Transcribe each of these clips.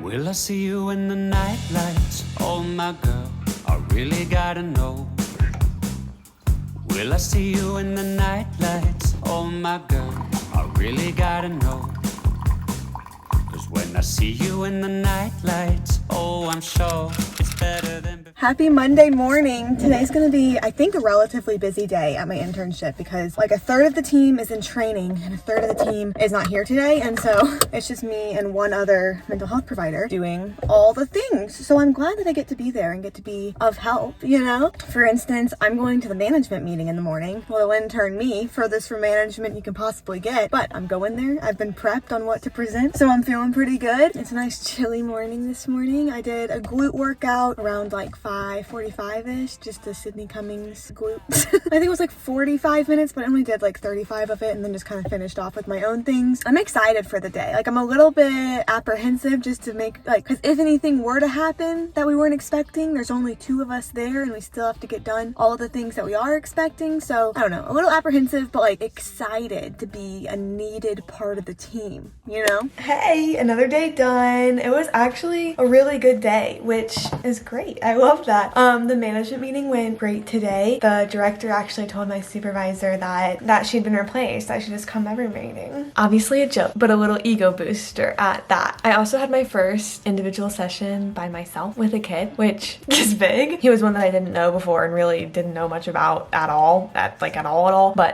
Will I see you in the night lights? Oh my girl, I really gotta know. Will I see you in the night lights? Oh my girl, I really gotta know. Cause when I see you in the night lights, oh I'm sure it's better than before. Happy Monday morning. Today's gonna be, I think, a relatively busy day at my internship because like a third of the team is in training and a third of the team is not here today. And so it's just me and one other mental health provider doing all the things. So I'm glad that I get to be there and get to be of help, you know? For instance, I'm going to the management meeting in the morning. Well, they'll intern me, furthest from management you can possibly get, but I'm going there. I've been prepped on what to present, so I'm feeling pretty good. It's a nice chilly morning this morning. I did a glute workout around like 5:45-ish, just a Sydney Cummings glutes. I think it was like 45 minutes, but I only did like 35 of it and then just kind of finished off with my own things. I'm excited for the day. Like I'm a little bit apprehensive just to make like, because if anything were to happen that we weren't expecting, there's only 2 of us there and we still have to get done all of the things that we are expecting. So I don't know, a little apprehensive, but like excited to be a needed part of the team, you know? Hey, another day done. It was actually a really good day, which is great. I love that. The management meeting went great today. The director actually told my supervisor that she'd been replaced. I should just come every meeting. Obviously a joke, but a little ego booster at that. I also had my first individual session by myself with a kid, which is big. He was one that I didn't know before and really didn't know much about at all. But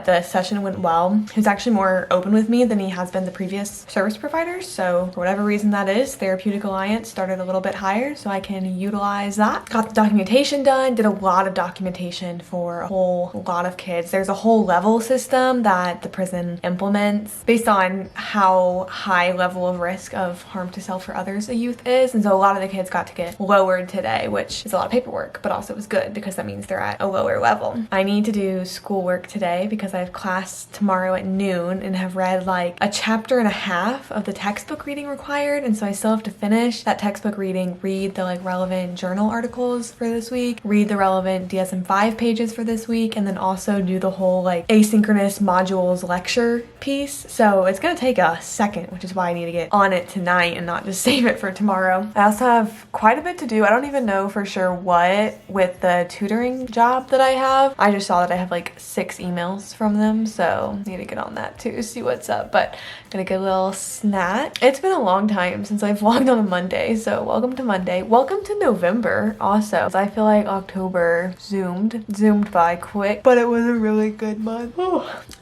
the session went well. He was actually more open with me than he has been the previous service providers. So for whatever reason that is, Therapeutic Alliance started a little bit higher so I can utilize that. Got the documentation done, did a lot of documentation for a whole lot of kids. There's a whole level system that the prison implements based on how high level of risk of harm to self or others a youth is. And so a lot of the kids got to get lowered today, which is a lot of paperwork, but also was good because that means they're at a lower level. I need to do schoolwork today because I have class tomorrow at noon and have read like a chapter and a half of the textbook reading required. And so I still have to finish that textbook reading, read the like relevant journal articles for this week, read the relevant DSM-5 pages for this week, and then also do the whole like asynchronous modules lecture piece. So it's gonna take a second, which is why I need to get on it tonight and not just save it for tomorrow. I also have quite a bit to do. I don't even know for sure what with the tutoring job that I have. I just saw that I have like 6 emails from them, so I need to get on that too, see what's up. But gonna get a little snack. It's been a long time since I vlogged on a Monday, so welcome to Monday. Welcome to November also. I feel like October zoomed by quick, but it was a really good month.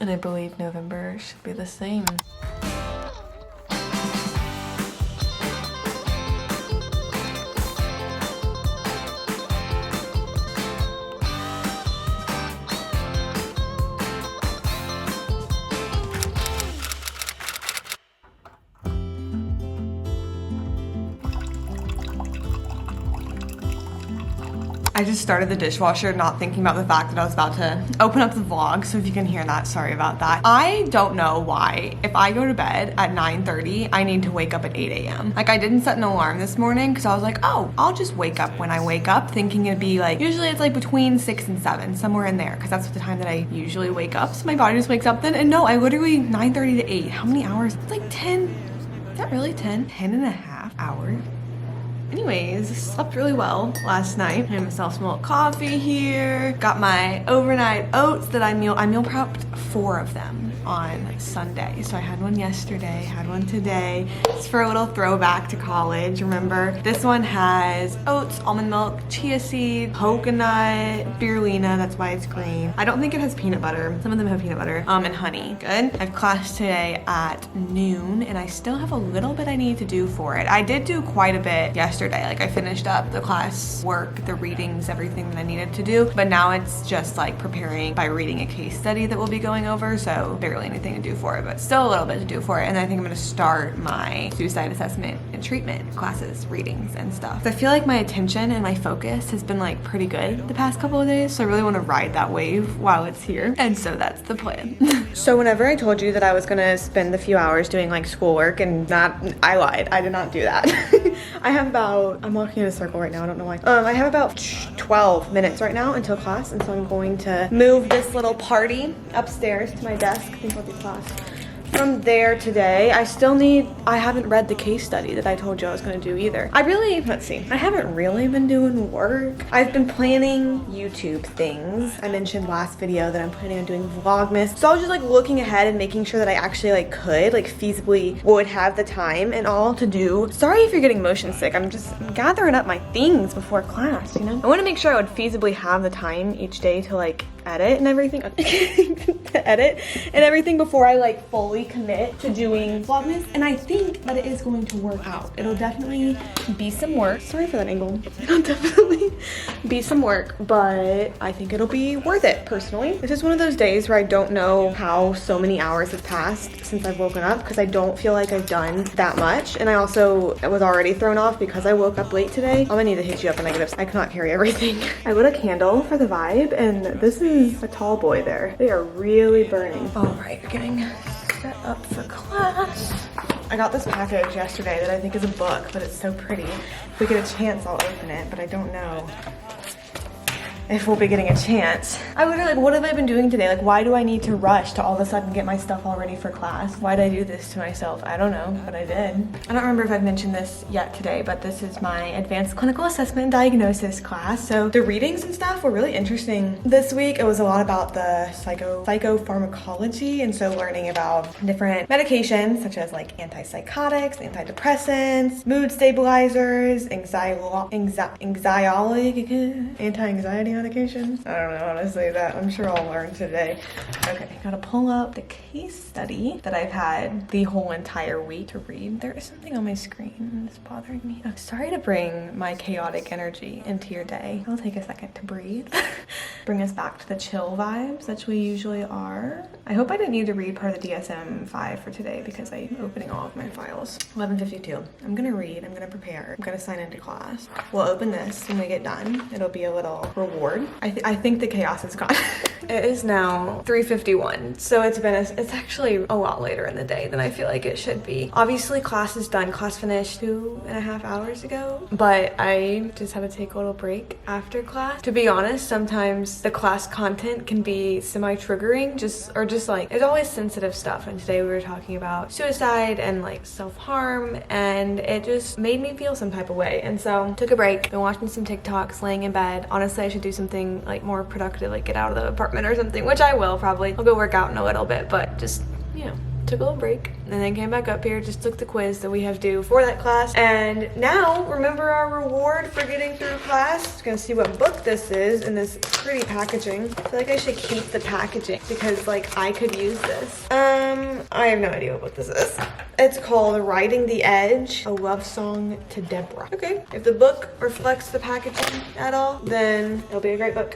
And I believe November should be the same. I just started the dishwasher not thinking about the fact that I was about to open up the vlog, so if you can hear that, sorry about that. I don't know why, if I go to bed at 9:30, I need to wake up at 8 a.m. Like I didn't set an alarm this morning because I was like, oh, I'll just wake up when I wake up, thinking it'd be like, usually it's like between 6 and 7, somewhere in there, because that's the time that I usually wake up, so my body just wakes up then, and no, I literally 9:30 to 8, how many hours? It's like 10, is that really 10? 10 and a half hours. Anyways, slept really well last night. Made myself some little coffee here. Got my overnight oats that I meal prepped 4 of them on Sunday. So I had one yesterday, had one today. It's for a little throwback to college, remember? This one has oats, almond milk, chia seed, coconut, spirulina, that's why it's green. I don't think it has peanut butter. Some of them have peanut butter, and honey. Good. I have class today at noon, and I still have a little bit I need to do for it. I did do quite a bit yesterday. Like I finished up the class work, the readings, everything that I needed to do, but now it's just like preparing by reading a case study that we'll be going over, so barely anything to do for it, but still a little bit to do for it. And I think I'm gonna start my suicide assessment and treatment classes, readings and stuff. I feel like my attention and my focus has been like pretty good the past couple of days, so I really want to ride that wave while it's here, and so that's the plan. So whenever I told you that I was gonna spend a few hours doing like schoolwork, and I lied, I did not do that. I have about, I'm walking in a circle right now, I don't know why. I have about 12 minutes right now until class, and so I'm going to move this little party upstairs to my desk. I think I'll do class from there today. I haven't read the case study that I told you I was gonna do either. I haven't really been doing work. I've been planning YouTube things. I mentioned last video that I'm planning on doing Vlogmas. So I was just like looking ahead and making sure that I actually like could, like feasibly would have the time and all to do. Sorry if you're getting motion sick. I'm just gathering up my things before class, you know? I wanna make sure I would feasibly have the time each day to like edit and everything before I like fully commit to doing Vlogmas, and I think that it is going to work out. It'll definitely be some work. Sorry for that angle. It'll definitely be some work, but I think it'll be worth it personally. This is one of those days where I don't know how so many hours have passed since I've woken up because I don't feel like I've done that much, and I also was already thrown off because I woke up late today. I'm gonna need to hit you up when I get up. I cannot carry everything. I lit a candle for the vibe, and this is a tall boy there. They are really burning. All right, getting set up for class. I got this package yesterday that I think is a book, but it's so pretty. If we get a chance, I'll open it, but I don't know if we'll be getting a chance. I would like, what have I been doing today? Like, why do I need to rush to all of a sudden get my stuff all ready for class? Why did I do this to myself? I don't know, but I did. I don't remember if I've mentioned this yet today, but this is my advanced clinical assessment and diagnosis class. So the readings and stuff were really interesting. This week, it was a lot about the psychopharmacology, and so learning about different medications, such as like antipsychotics, antidepressants, mood stabilizers, anti-anxiety medications. I don't know how to say that. I'm sure I'll learn today. Okay, gotta pull up the case study that I've had the whole entire week to read. There is something on my screen that's bothering me. I'm sorry to bring my chaotic energy into your day. I'll take a second to breathe. Bring us back to the chill vibes that we usually are. I hope I didn't need to read part of the DSM-5 for today because I'm opening all of my files. 11:52. I'm gonna read, I'm gonna prepare, I'm gonna sign into class. We'll open this when we get done. It'll be a little reward. I think the chaos is gone. It is now 3:51, so it's actually a lot later in the day than I feel like it should be. Obviously class is done. Class finished 2.5 hours ago, but I just had to take a little break after class. To be honest, sometimes the class content can be semi-triggering, just like, it's always sensitive stuff, and today we were talking about suicide and like self-harm, and it just made me feel some type of way, and so took a break. Been watching some TikToks, laying in bed. Honestly, I should do something like more productive, like get out of the apartment or something, which I will probably. I'll go work out in a little bit, but just, you know, took a little break and then came back up here, just took the quiz that we have due for that class, and now remember our reward for getting through class. Just gonna see what book this is in this pretty packaging. I feel like I should keep the packaging because like I could use this. I have no idea what book this is. It's called Riding the Edge, a love song to Deborah. Okay, if the book reflects the packaging at all, then it'll be a great book.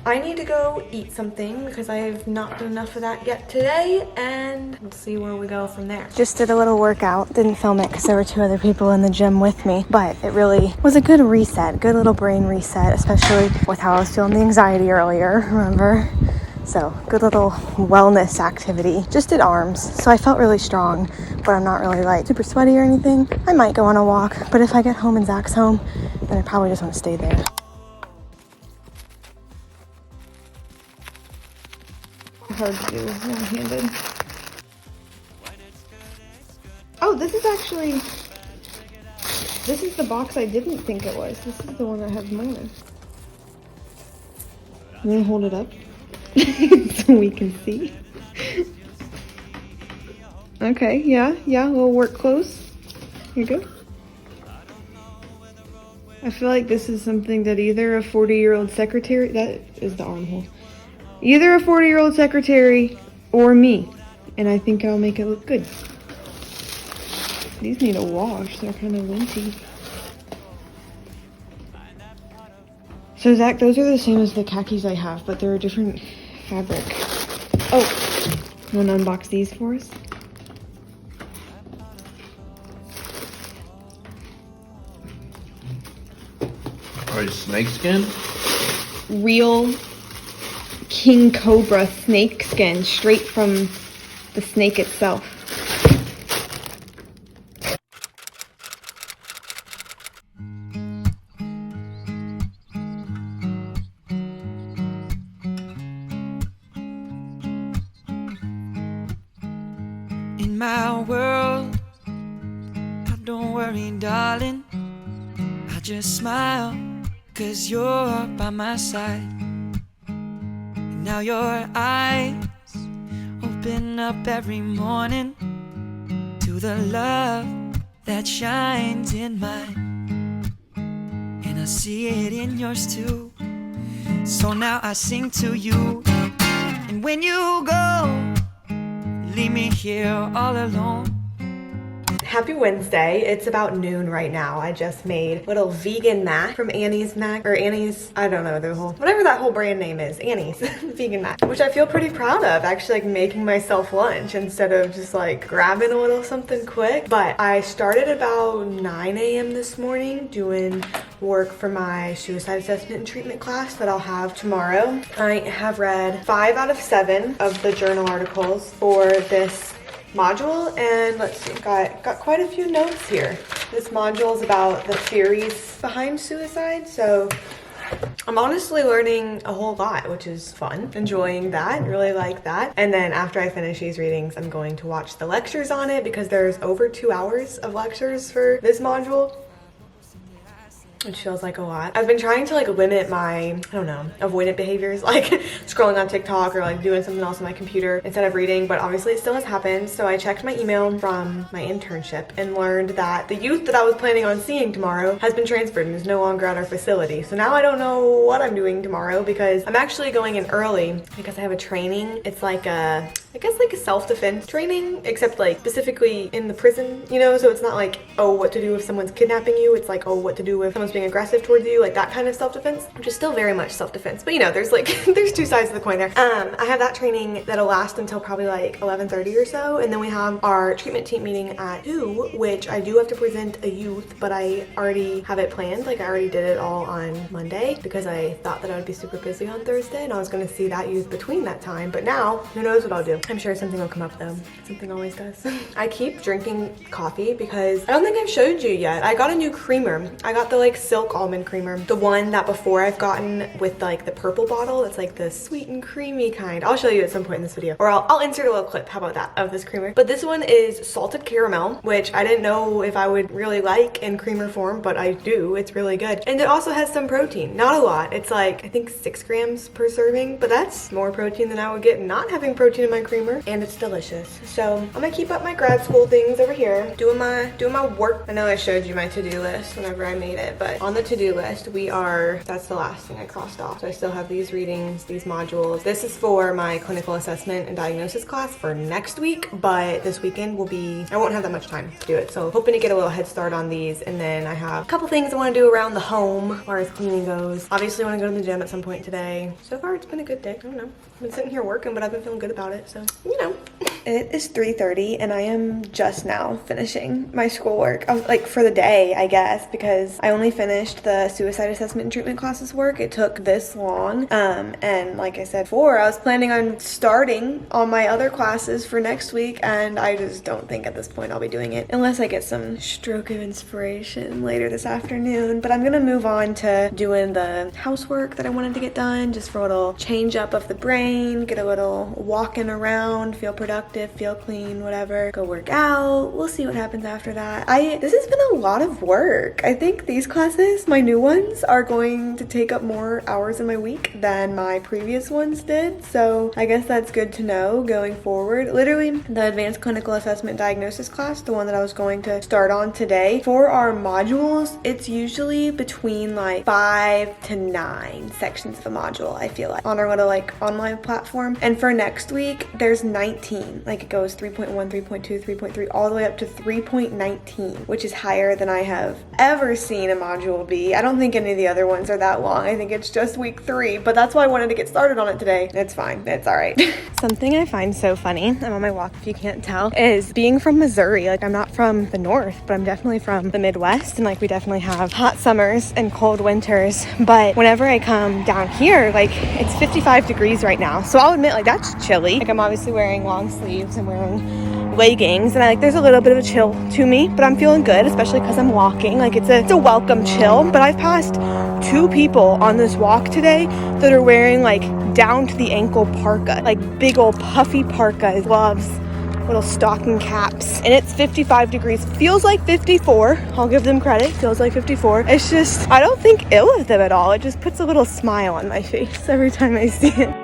I need to go eat something because I have not done enough of that yet today, and we'll see where we go from there. Just did a little workout. Didn't film it because there were 2 other people in the gym with me, but it really was a good reset, good little brain reset, especially with how I was feeling the anxiety earlier, remember? So good little wellness activity. Just did arms, so I felt really strong, but I'm not really like super sweaty or anything. I might go on a walk, but if I get home and Zach's home, then I probably just want to stay there. Hard to do one-handed. Oh, this is the box I didn't think it was. This is the one that has more. I'm gonna hold it up so we can see. Okay, yeah, little work clothes. Here you go. I feel like this is something that either a 40-year-old secretary, that is the armhole, either a 40-year-old secretary or me, and I think I'll make it look good. These need a wash, they're kind of linty. So Zach, those are the same as the khakis I have, but they're a different fabric. Oh, you wanna unbox these for us? Are these snake skin? Real king cobra snake skin, straight from the snake itself. my world. But don't worry, darling, I just smile, 'cause you're by my side. And now your eyes open up every morning to the love that shines in mine, and I see it in yours too. So now I sing to you, and when you go, leave me here all alone. Happy Wednesday. It's about noon right now. I just made little vegan mac from Annie's Mac, or Annie's, I don't know, whatever that whole brand name is, Annie's vegan mac, which I feel pretty proud of, actually, like making myself lunch instead of just like grabbing a little something quick. But I started about 9 a.m. this morning doing work for my suicide assessment and treatment class that I'll have tomorrow. I have read 5 out of 7 of the journal articles for this module, and let's see, got quite a few notes here. This module is about the theories behind suicide, so I'm honestly learning a whole lot, which is fun. Enjoying that, really like that. And then after I finish these readings, I'm going to watch the lectures on it, because there's over 2 hours of lectures for this module, which feels like a lot. I've been trying to like limit my, I don't know, avoidant behaviors, like scrolling on TikTok or like doing something else on my computer instead of reading, but obviously it still has happened. So I checked my email from my internship and learned that the youth that I was planning on seeing tomorrow has been transferred and is no longer at our facility. So now I don't know what I'm doing tomorrow, because I'm actually going in early because I have a training. It's like a, I guess like a self-defense training, except like specifically in the prison, you know? So it's not like, oh, what to do if someone's kidnapping you. It's like, oh, what to do if someone's being aggressive towards you, like that kind of self-defense, which is still very much self-defense. But you know, there's like, there's 2 sides of the coin there. I have that training that'll last until probably like 11:30 or so. And then we have our treatment team meeting at 2, which I do have to present a youth, but I already have it planned. Like I already did it all on Monday because I thought that I would be super busy on Thursday and I was going to see that youth between that time. But now, who knows what I'll do. I'm sure something will come up though. Something always does. I keep drinking coffee because I don't think I've showed you yet. I got a new creamer. I got the like silk almond creamer. The one that before I've gotten with like the purple bottle. It's like the sweet and creamy kind. I'll show you at some point in this video. Or I'll insert a little clip. How about that? Of this creamer. But this one is salted caramel, which I didn't know if I would really like in creamer form, but I do. It's really good. And it also has some protein. Not a lot. It's like, I think 6 grams per serving, but that's more protein than I would get not having protein in my creamer. And it's delicious. So I'm gonna keep up my grad school things over here. Doing my work. I know I showed you my to-do list whenever I made it, but on the to-do list, that's the last thing I crossed off. So I still have these readings, these modules. This is for my clinical assessment and diagnosis class for next week, but this weekend I won't have that much time to do it. So hoping to get a little head start on these. And then I have a couple things I want to do around the home as far as cleaning goes. Obviously I want to go to the gym at some point today. So far it's been a good day. I don't know. I've been sitting here working, but I've been feeling good about it. So, you know. It is 3:30 and I am just now finishing my schoolwork, like for the day, I guess, because I only finished the suicide assessment and treatment classes work. It took this long. And like I said before, I was planning on starting on my other classes for next week, and I just don't think at this point I'll be doing it unless I get some stroke of inspiration later this afternoon. But I'm gonna move on to doing the housework that I wanted to get done, just for a little change up of the brain, get a little walking around, feel productive, feel clean, whatever, go work out. We'll see what happens after that. This has been a lot of work. I think these classes, my new ones, are going to take up more hours in my week than my previous ones did. So I guess that's good to know going forward. Literally, the advanced clinical assessment diagnosis class, the one that I was going to start on today, for our modules, it's usually between like 5 to 9 sections of a module, I feel like, on our little like online platform. And for next week, there's 19. Like it goes 3.1, 3.2, 3.3, all the way up to 3.19, which is higher than I have ever seen a module be. I don't think any of the other ones are that long. I think it's just week 3, but that's why I wanted to get started on it today. It's fine. It's all right. Something I find so funny, I'm on my walk if you can't tell, is being from Missouri. Like I'm not from the north, but I'm definitely from the Midwest, and like we definitely have hot summers and cold winters. But whenever I come down here, like it's 55 degrees right now. So I'll admit, like that's chilly. Like I'm obviously wearing long sleeves and wearing leggings, and there's a little bit of a chill to me, but I'm feeling good, especially because I'm walking. Like it's a welcome chill. But I've passed 2 people on this walk today that are wearing like down to the ankle parka, like big old puffy parkas, gloves, little stocking caps, and it's 55 degrees. Feels like 54. I'll give them credit. Feels like 54. It's just, I don't think ill of them at all. It just puts a little smile on my face every time I see it.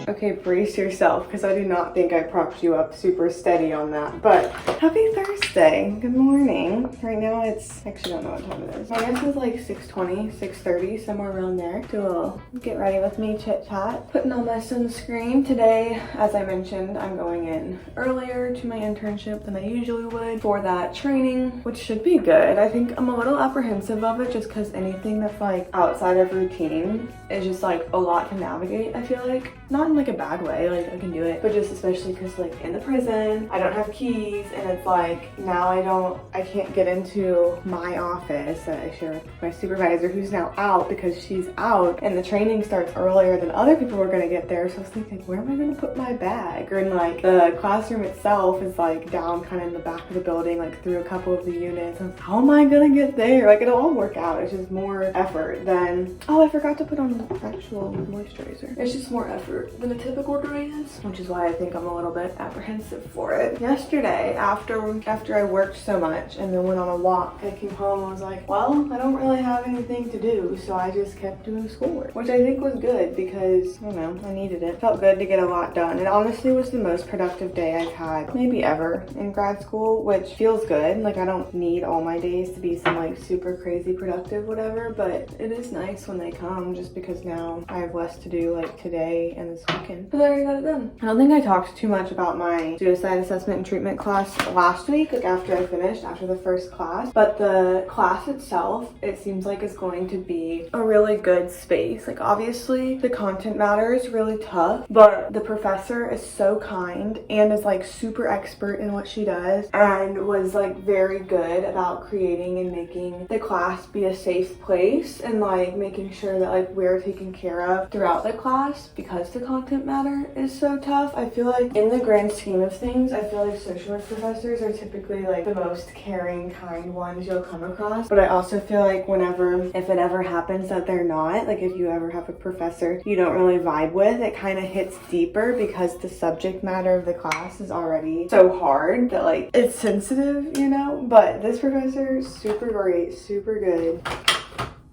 Okay, brace yourself, because I do not think I propped you up super steady on that. But happy Thursday. Good morning. Right now it's, actually don't know what time it is. I guess it's like 6:20, 6:30, somewhere around there. Do a little get ready with me chit chat. Putting on my sunscreen. Today, as I mentioned, I'm going in earlier to my internship than I usually would for that training, which should be good. I think I'm a little apprehensive of it just because anything that's like outside of routine is just like a lot to navigate, I feel like. Not in like a bad way, like I can do it, but just especially because like in the prison I don't have keys, and it's like now I can't get into my office that I share with my supervisor, who's now out because she's out, and the training starts earlier than other people were gonna get there. So I was thinking, where am I gonna put my bag? Or in like the classroom itself is like down kind of in the back of the building, like through a couple of the units. And how am I gonna get there? Like it'll all work out. It's just more effort than, oh, I forgot to put on actual moisturizer. It's just more effort than a typical day is, which is why I think I'm a little bit apprehensive for it. Yesterday, after I worked so much and then went on a walk, I came home and was like, well, I don't really have anything to do, so I just kept doing schoolwork, which I think was good because, I don't know, I needed it. Felt good to get a lot done. It honestly was the most productive day I've had maybe ever in grad school, which feels good. Like I don't need all my days to be some like super crazy productive whatever, but it is nice when they come just because now I have less to do like today and this weekend. But I already got it done. I don't think I talked too much about my suicide assessment and treatment class last week, like after I finished, after the first class. But the class itself, it seems like it's going to be a really good space. Like obviously the content matter is really tough, but the professor is so kind and is like super expert in what she does and was like very good about creating and making the class be a safe place and like making sure that like we're taken care of throughout the class because the content matter is so tough. I feel like in the grand scheme of things, I feel like social work professors are typically like the most caring, kind ones you'll come across. But I also feel like if it ever happens that they're not, like if you ever have a professor you don't really vibe with, it kind of hits deeper because the subject matter of the class is already so hard that like it's sensitive, you know? But this professor is super great, super good.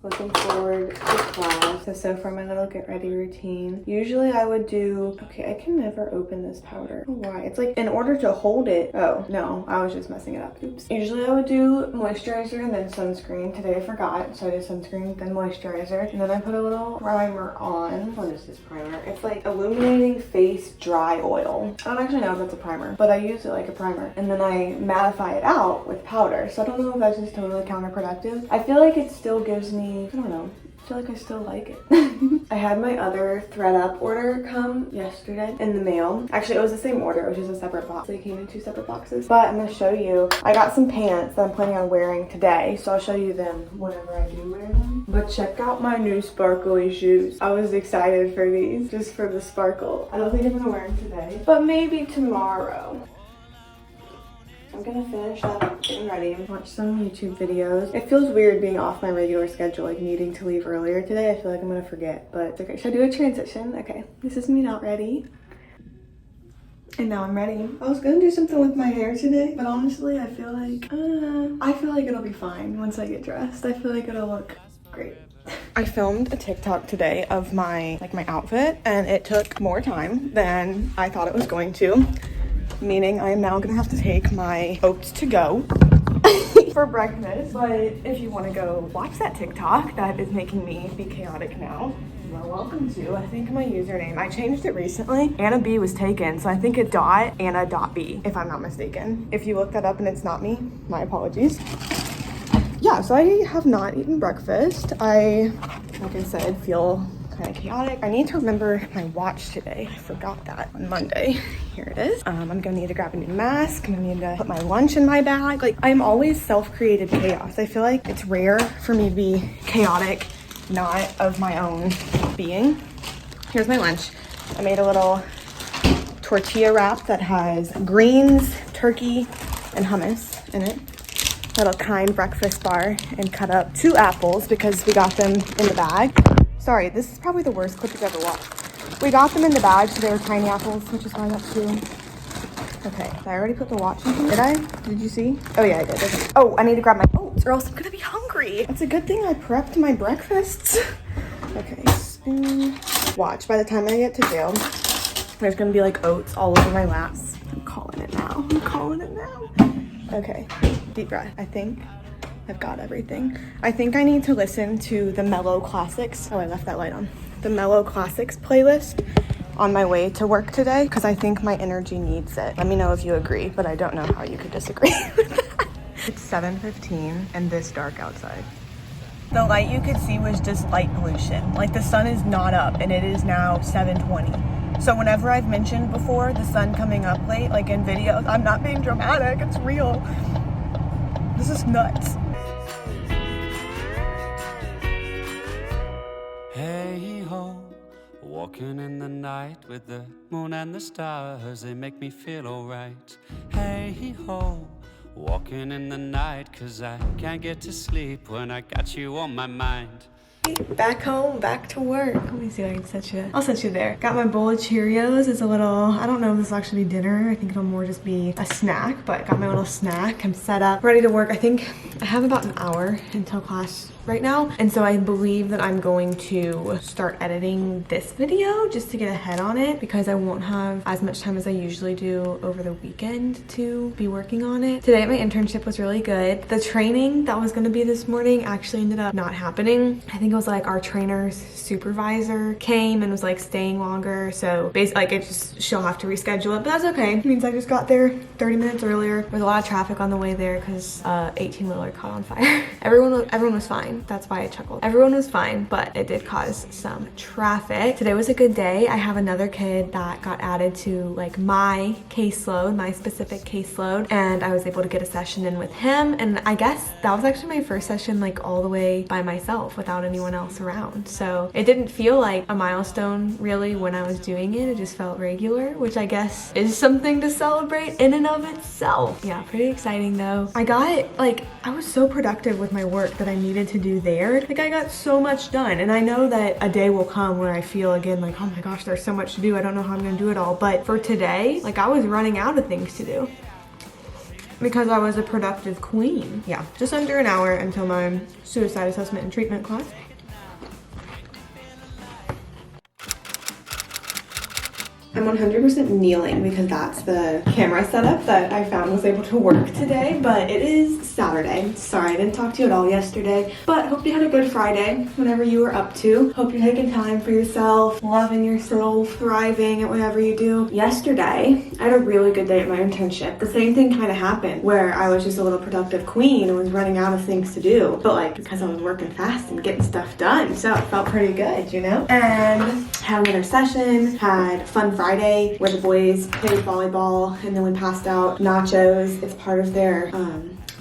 Looking forward to class. So for my little get ready routine, usually I would do, okay, I can never open this powder. Why? It's like in order to hold it. Oh, no, I was just messing it up. Oops. Usually I would do moisturizer and then sunscreen. Today I forgot, so I did sunscreen, then moisturizer, and then I put a little primer on. What is this primer? It's like illuminating face dry oil. I don't actually know if that's a primer, but I use it like a primer. And then I mattify it out with powder. So I don't know if that's just totally counterproductive. I feel like it still gives me, I don't know, I feel like I still like it. I had my other thread up order come yesterday in the mail. Actually, it was the same order, it was just a separate box. They came in 2 separate boxes. But I'm gonna show you, I got some pants that I'm planning on wearing today, so I'll show you them whenever I do wear them. But check out my new sparkly shoes. I was excited for these, just for the sparkle. I don't think I'm gonna wear them today, but maybe tomorrow. I'm gonna finish up getting ready and watch some YouTube videos. It feels weird being off my regular schedule, like needing to leave earlier today. I feel like I'm gonna forget, but it's okay. Should I do a transition? Okay, this is me not ready. And now I'm ready. I was gonna do something with my hair today, but honestly, I feel like it'll be fine once I get dressed. I feel like it'll look great. I filmed a TikTok today of my outfit, and it took more time than I thought it was going to. Meaning I am now gonna have to take my oats to go for breakfast. But if you want to go watch that TikTok that is making me be chaotic now, you are welcome to. I think my username, I changed it recently. Anna B was taken, so I think it's .anna.b if I'm not mistaken. If you look that up and it's not me, my apologies. Yeah, so I have not eaten breakfast. Like I said, feel kind of chaotic. I need to remember my watch today. I forgot that on Monday. Here it is. I'm gonna need to grab a new mask. I'm gonna need to put my lunch in my bag. Like, I'm always self-created chaos. I feel like it's rare for me to be chaotic, not of my own being. Here's my lunch. I made a little tortilla wrap that has greens, turkey, and hummus in it. Little kind breakfast bar, and cut up 2 apples because we got them in the bag. Sorry, this is probably the worst clip you've ever watched. We got them in the bag, so they were tiny apples, which is why I got 2. Okay, I already put the watch in here. Did I? Did you see? Oh yeah, I did. Okay. Oh, I need to grab my oats or else I'm gonna be hungry. It's a good thing I prepped my breakfasts. Okay, spoon. Watch, by the time I get to jail, there's gonna be like oats all over my laps. I'm calling it now. I'm calling it now. Okay, deep breath. I think I've got everything. I think I need to listen to the Mellow Classics. Oh, I left that light on. The Mellow Classics playlist on my way to work today because I think my energy needs it. Let me know if you agree, but I don't know how you could disagree with that. It's 7:15 and this dark outside. The light you could see was just light pollution. Like the sun is not up and it is now 7:20. So whenever I've mentioned before the sun coming up late, like in videos, I'm not being dramatic, it's real. This is nuts. Hey ho, walking in the night with the moon and the stars, they make me feel alright. Hey ho, walking in the night, 'cause I can't get to sleep when I got you on my mind. Back home, back to work. Let me see if I can set you. I'll set you there. Got my bowl of Cheerios. It's a little, I don't know if this will actually be dinner. I think it'll more just be a snack, but got my little snack. I'm set up, ready to work. I think I have about an hour until class right now. And so I believe that I'm going to start editing this video just to get ahead on it because I won't have as much time as I usually do over the weekend to be working on it. Today my internship was really good. The training that was going to be this morning actually ended up not happening. I think it was like our trainer's supervisor came and was like staying longer. So basically like she'll have to reschedule it, but that's okay. It means I just got there 30 minutes earlier. There was a lot of traffic on the way there because 18-wheeler caught on fire. Everyone was fine. That's why I chuckled. Everyone was fine, but it did cause some traffic. Today was a good day. I have another kid that got added to like my caseload, my specific caseload, and I was able to get a session in with him. And I guess that was actually my first session like all the way by myself without anyone else around. So it didn't feel like a milestone really when I was doing it. It just felt regular, which I guess is something to celebrate in and of itself. Yeah, pretty exciting though. I was so productive with my work that I needed to do there. Like I got so much done, and I know that a day will come where I feel again like, oh my gosh, there's so much to do. I don't know how I'm gonna do it all. But for today, like I was running out of things to do because I was a productive queen. Yeah, just under an hour until my suicide assessment and treatment class. I'm 100% kneeling because that's the camera setup that I found was able to work today, but it is Saturday. Sorry, I didn't talk to you at all yesterday, but hope you had a good Friday, whatever you were up to. Hope you're taking time for yourself, loving yourself, thriving at whatever you do. Yesterday, I had a really good day at my internship. The same thing kind of happened where I was just a little productive queen and was running out of things to do, but like because I was working fast and getting stuff done, so it felt pretty good, you know? And had another session, had fun Friday where the boys played volleyball and then we passed out nachos. It's part of their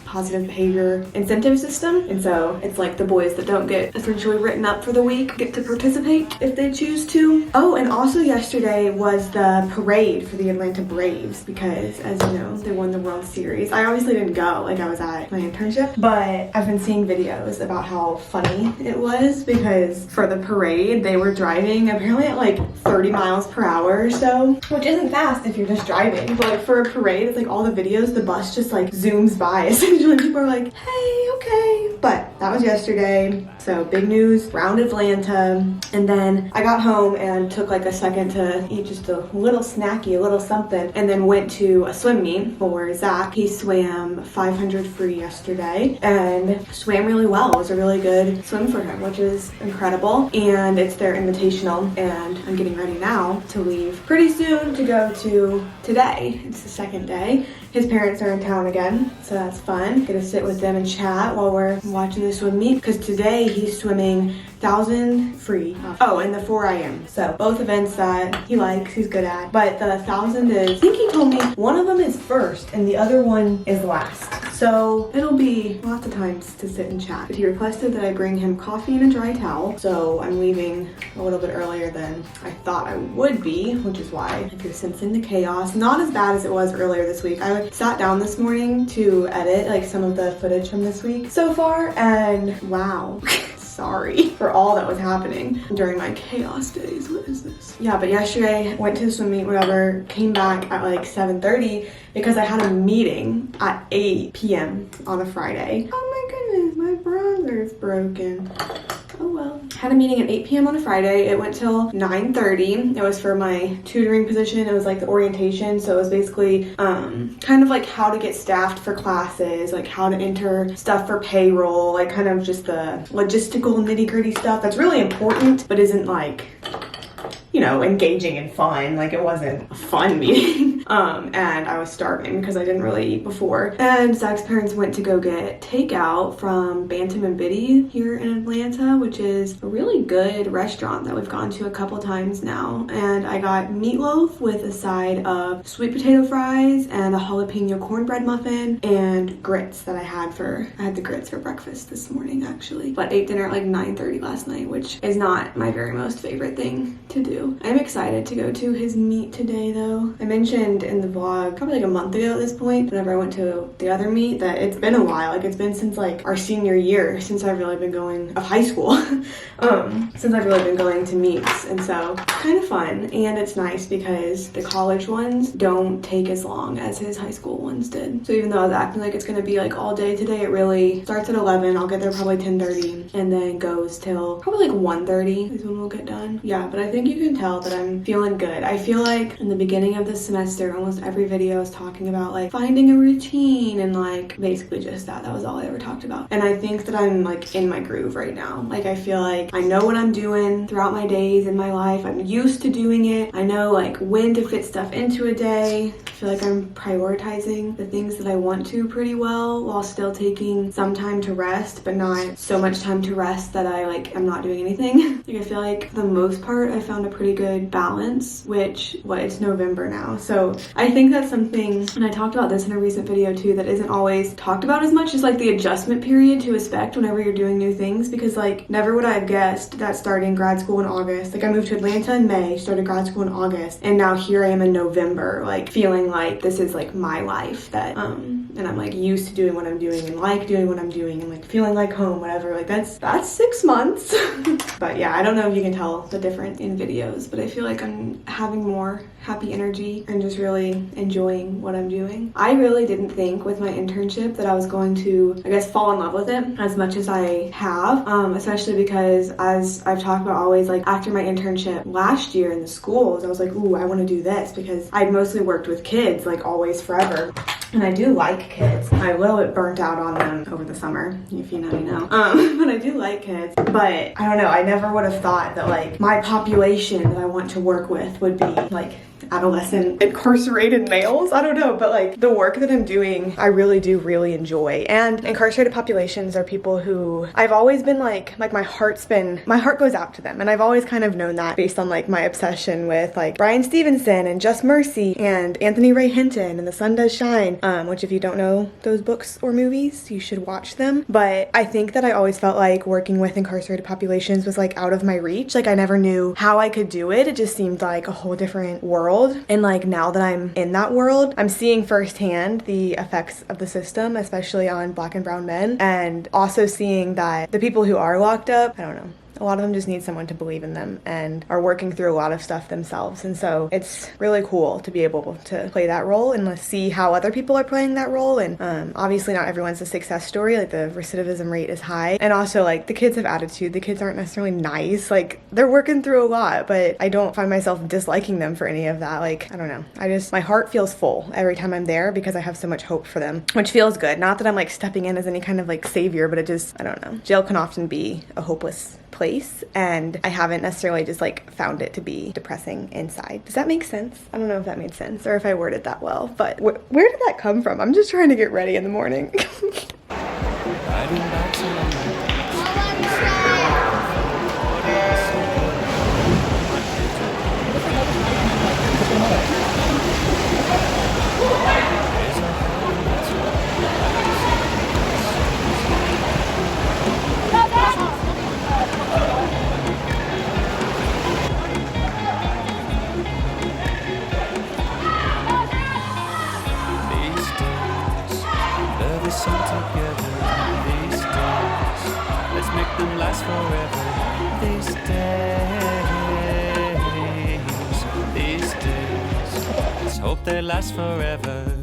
positive behavior incentive system, and so it's like the boys that don't get essentially written up for the week get to participate if they choose to. Oh, and also yesterday was the parade for the Atlanta Braves because, as you know, they won the World Series. I obviously didn't go, like I was at my internship, but I've been seeing videos about how funny it was because for the parade they were driving apparently at like 30 miles per hour or so, which isn't fast if you're just driving, but like for a parade, it's like all the videos, the bus just like zooms by essentially. People are like, hey, okay. But that was yesterday. So big news around Atlanta. And then I got home and took like a second to eat just a little snacky, a little something, and then went to a swim meet for Zach. He swam 500 free yesterday and swam really well. It was a really good swim for him, which is incredible. And it's their invitational, and I'm getting ready now to leave pretty soon to go to today. It's the second day. His parents are in town again, so that's fun. Gonna sit with them and chat while we're watching the swim meet, because today he's swimming 1,000 free. Oh, and the 4 IM. So both events that he likes, he's good at. But the 1,000 is, I think he told me one of them is first and the other one is last. So it'll be lots of times to sit and chat. But he requested that I bring him coffee and a dry towel. So I'm leaving a little bit earlier than I thought I would be, which is why if you're sensing the chaos, not as bad as it was earlier this week. I sat down this morning to edit like some of the footage from this week so far, and wow. Sorry for all that was happening during my chaos days. What is this? Yeah, but yesterday went to the swim meet, whatever, came back at like 7:30 because I had a meeting at 8 p.m. on a Friday. Oh my goodness, my browser's broken. Oh well. Had a meeting at 8 p.m. on a Friday. It went till 9:30. It was for my tutoring position. It was like the orientation. So it was basically kind of like how to get staffed for classes, like how to enter stuff for payroll, like kind of just the logistical nitty-gritty stuff that's really important, but isn't like, you know, engaging and fun. Like it wasn't a fun meeting. And I was starving because I didn't really eat before. And Zach's parents went to go get takeout from Bantam and Biddy here in Atlanta, which is a really good restaurant that we've gone to a couple times now. And I got meatloaf with a side of sweet potato fries and a jalapeno cornbread muffin and grits that I had the grits for breakfast this morning actually. But ate dinner at like 9:30 last night, which is not my very most favorite thing to do. I'm excited to go to his meet today though. I mentioned in the vlog probably like a month ago at this point, whenever I went to the other meet, that it's been a while. Like it's been since like our senior year since I've really been going of high school. Since I've really been going to meets, and so it's kind of fun, and it's nice because the college ones don't take as long as his high school ones did. So even though I was acting like it's gonna be like all day today, it really starts at 11. I'll get there probably 10:30 and then goes till probably like 1:30 is when we'll get done. Yeah, but I think you can tell that I'm feeling good. I feel like in the beginning of this semester, almost every video is talking about like finding a routine and like basically just that was all I ever talked about. And I think that I'm like in my groove right now. Like I feel like I know what I'm doing throughout my days in my life. I'm used to doing it. I know like when to fit stuff into a day. I feel like I'm prioritizing the things that I want to pretty well while still taking some time to rest, but not so much time to rest that I like I'm not doing anything. Like I feel like for the most part I found a pretty good balance, which it's November now. So I think that's something, and I talked about this in a recent video too, that isn't always talked about as much, as like the adjustment period to expect whenever you're doing new things, because like never would I have guessed that starting grad school in August, like I moved to Atlanta in May, started grad school in August, and now here I am in November, like feeling like this is like my life, that and I'm like used to doing what I'm doing and like doing what I'm doing and like feeling like home, whatever. Like that's 6 months. But yeah, I don't know if you can tell the difference in videos, but I feel like I'm having more happy energy and just really enjoying what I'm doing. I really didn't think with my internship that I was going to, I guess, fall in love with it as much as I have, especially because as I've talked about always, like after my internship last year in the schools, I was like, ooh, I want to do this, because I'd mostly worked with kids like always forever. And I do like kids. I'm a little bit burnt out on them over the summer, if you know, you know. But I do like kids. But I don't know, I never would have thought that like my population that I want to work with would be like adolescent incarcerated males. I don't know, but like the work that I'm doing, I really do really enjoy. And incarcerated populations are people who I've always been like my heart goes out to them. And I've always kind of known that based on like my obsession with like Bryan Stevenson and Just Mercy and Anthony Ray Hinton and The Sun Does Shine, which if you don't know those books or movies, you should watch them. But I think that I always felt like working with incarcerated populations was like out of my reach. Like I never knew how I could do it. It just seemed like a whole different world. And like now that I'm in that world, I'm seeing firsthand the effects of the system, especially on Black and brown men, and also seeing that the people who are locked up, I don't know, a lot of them just need someone to believe in them and are working through a lot of stuff themselves. And so it's really cool to be able to play that role and see how other people are playing that role. And obviously not everyone's a success story. Like the recidivism rate is high. And also like the kids have attitude. The kids aren't necessarily nice. Like they're working through a lot, but I don't find myself disliking them for any of that. Like, I don't know. My heart feels full every time I'm there because I have so much hope for them, which feels good. Not that I'm like stepping in as any kind of like savior, but it just, I don't know. Jail can often be a hopeless place, and I haven't necessarily just like found it to be depressing inside. Does that make sense? I don't know if that made sense or if I worded that well, but where did that come from? I'm just trying to get ready in the morning. these days, let's hope they last forever.